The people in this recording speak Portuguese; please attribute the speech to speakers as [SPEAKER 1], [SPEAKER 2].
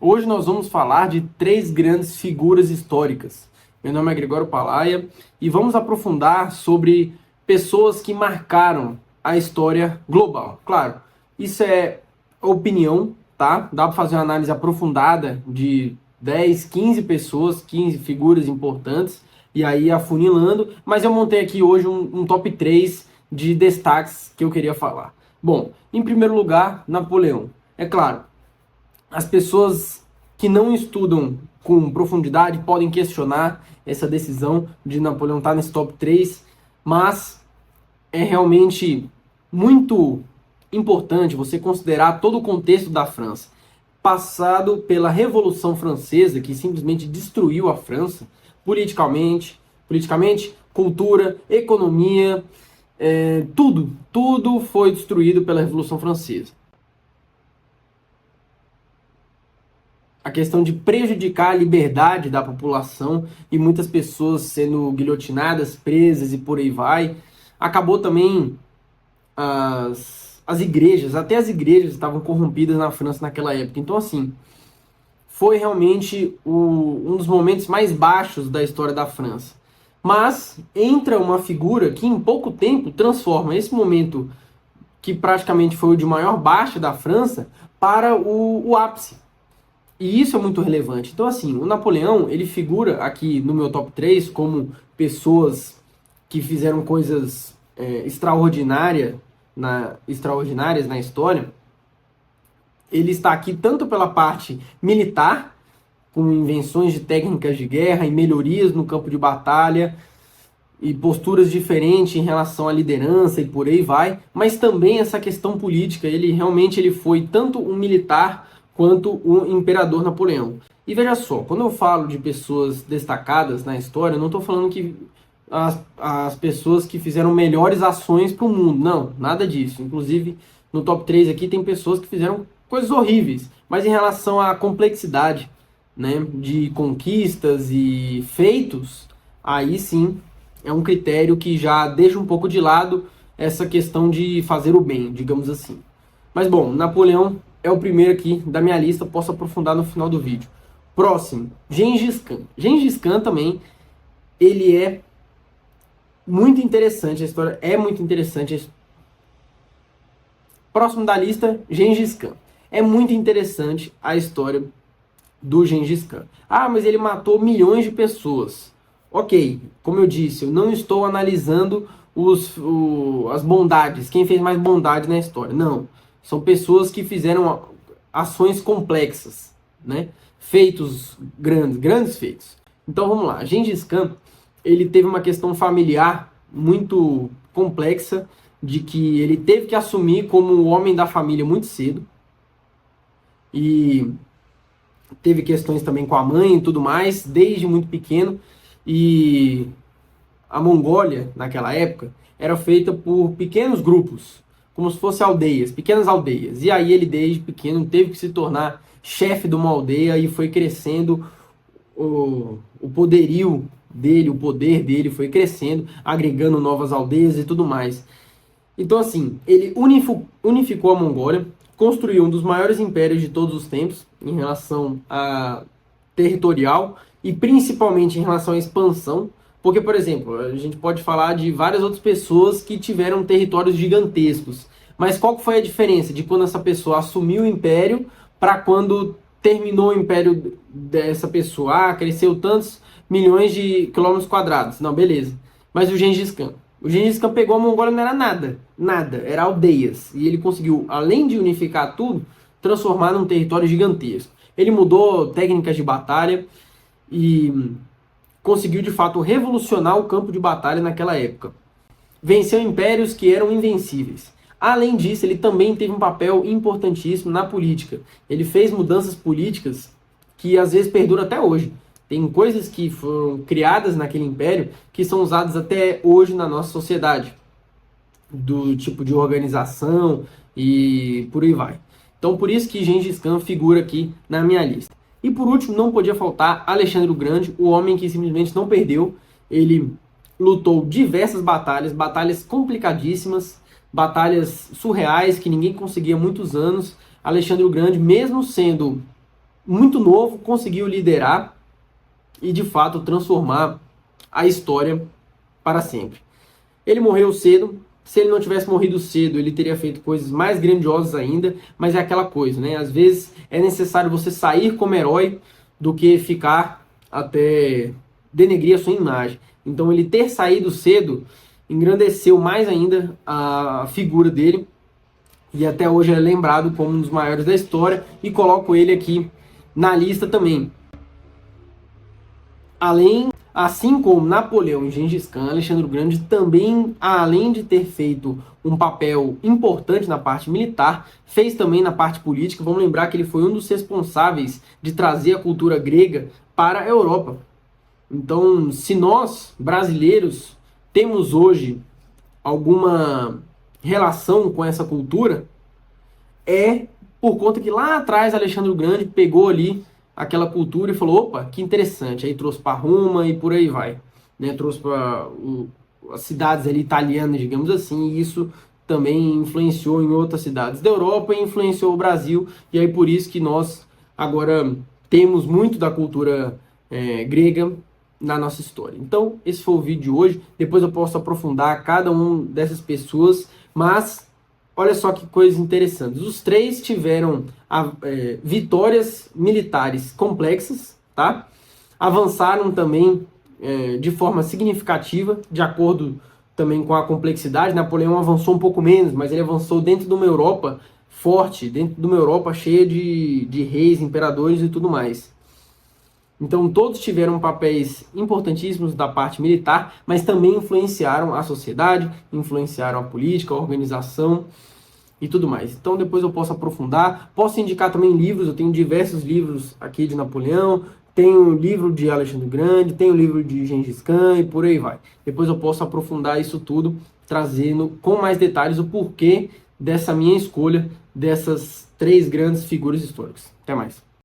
[SPEAKER 1] Hoje nós vamos falar de três grandes figuras históricas. Meu nome é Gregório Palaia e vamos aprofundar sobre pessoas que marcaram a história global. Claro, isso é opinião, tá? Dá para fazer uma análise aprofundada de 10, 15 pessoas, 15 figuras importantes e aí afunilando, mas eu montei aqui hoje um top 3 de destaques que eu queria falar. Bom, em primeiro lugar, Napoleão. É claro, as pessoas que não estudam com profundidade podem questionar essa decisão de Napoleão estar nesse top 3, mas é realmente muito importante você considerar todo o contexto da França. Passado pela Revolução Francesa, que simplesmente destruiu a França, politicamente, cultura, economia, tudo foi destruído pela Revolução Francesa. A questão de prejudicar a liberdade da população e muitas pessoas sendo guilhotinadas, presas e por aí vai. Acabou também as igrejas, até as igrejas estavam corrompidas na França naquela época. Então, assim, foi realmente um dos momentos mais baixos da história da França. Mas entra uma figura que em pouco tempo transforma esse momento, que praticamente foi o de maior baixa da França, para o ápice. E isso é muito relevante. Então, assim, o Napoleão, ele figura aqui no meu top 3 como pessoas que fizeram coisas extraordinárias na história. Ele está aqui tanto pela parte militar, com invenções de técnicas de guerra e melhorias no campo de batalha, e posturas diferentes em relação à liderança e por aí vai, mas também essa questão política. Ele realmente foi tanto um militar quanto o imperador Napoleão. E veja só, quando eu falo de pessoas destacadas na história, eu não estou falando que as pessoas que fizeram melhores ações para o mundo, não, nada disso. Inclusive, no top 3 aqui tem pessoas que fizeram coisas horríveis, mas em relação à complexidade, né, de conquistas e feitos, aí sim é um critério que já deixa um pouco de lado essa questão de fazer o bem, digamos assim. Mas bom, Napoleão é o primeiro aqui da minha lista, posso aprofundar no final do vídeo. Próximo, Gengis Khan. Gengis Khan também, ele é muito interessante, a história é muito interessante. Próximo da lista, Gengis Khan. É muito interessante a história do Gengis Khan. Ah, mas ele matou milhões de pessoas. Ok, como eu disse, eu não estou analisando as bondades, quem fez mais bondade na história. Não. São pessoas que fizeram ações complexas, né? Feitos grandes feitos. Então vamos lá. Gengis Khan, ele teve uma questão familiar muito complexa, de que ele teve que assumir como o homem da família muito cedo. E teve questões também com a mãe e tudo mais, desde muito pequeno. E a Mongólia, naquela época, era feita por pequenos grupos, como se fossem aldeias, pequenas aldeias. E aí ele, desde pequeno, teve que se tornar chefe de uma aldeia e foi crescendo o poderio dele, o poder dele foi crescendo, agregando novas aldeias e tudo mais. Então, assim, ele unificou a Mongólia, construiu um dos maiores impérios de todos os tempos em relação a territorial e principalmente em relação à expansão. Porque, por exemplo, a gente pode falar de várias outras pessoas que tiveram territórios gigantescos. Mas qual foi a diferença de quando essa pessoa assumiu o império para quando terminou o império dessa pessoa? Ah, cresceu tantos milhões de quilômetros quadrados. Não, beleza. Mas o Gengis Khan. O Gengis Khan pegou a Mongólia, não era nada, era aldeias. E ele conseguiu, além de unificar tudo, transformar num território gigantesco. Ele mudou técnicas de batalha e conseguiu de fato revolucionar o campo de batalha naquela época. Venceu impérios que eram invencíveis. Além disso, ele também teve um papel importantíssimo na política. Ele fez mudanças políticas que às vezes perduram até hoje. Tem coisas que foram criadas naquele império que são usadas até hoje na nossa sociedade, do tipo de organização e por aí vai. Então, por isso que Gengis Khan figura aqui na minha lista. E por último, não podia faltar Alexandre o Grande, o homem que simplesmente não perdeu. Ele lutou diversas batalhas, batalhas complicadíssimas, batalhas surreais que ninguém conseguia há muitos anos. Alexandre o Grande, mesmo sendo muito novo, conseguiu liderar e de fato transformar a história para sempre. Ele morreu cedo. Se ele não tivesse morrido cedo, ele teria feito coisas mais grandiosas ainda, mas é aquela coisa, né? Às vezes é necessário você sair como herói do que ficar até denegrir a sua imagem. Então ele ter saído cedo engrandeceu mais ainda a figura dele e até hoje é lembrado como um dos maiores da história e coloco ele aqui na lista também. Assim como Napoleão e Gengis Khan, Alexandre o Grande também, além de ter feito um papel importante na parte militar, fez também na parte política. Vamos lembrar que ele foi um dos responsáveis de trazer a cultura grega para a Europa. Então, se nós, brasileiros, temos hoje alguma relação com essa cultura, é por conta que lá atrás Alexandre o Grande pegou ali aquela cultura e falou, opa, que interessante, aí trouxe para Roma e por aí vai, né? Trouxe para as cidades ali italianas, digamos assim, e isso também influenciou em outras cidades da Europa e influenciou o Brasil, e aí por isso que nós agora temos muito da cultura grega na nossa história. Então, esse foi o vídeo de hoje, depois eu posso aprofundar cada uma dessas pessoas, mas olha só que coisas interessantes. Os três tiveram vitórias militares complexas, tá? Avançaram também de forma significativa, de acordo também com a complexidade. Napoleão avançou um pouco menos, mas ele avançou dentro de uma Europa forte, dentro de uma Europa cheia de reis, imperadores e tudo mais. Então todos tiveram papéis importantíssimos da parte militar, mas também influenciaram a sociedade, influenciaram a política, a organização e tudo mais. Então depois eu posso aprofundar, posso indicar também livros, eu tenho diversos livros aqui de Napoleão, tenho o livro de Alexandre o Grande, tenho o livro de Gengis Khan e por aí vai. Depois eu posso aprofundar isso tudo, trazendo com mais detalhes o porquê dessa minha escolha dessas três grandes figuras históricas. Até mais.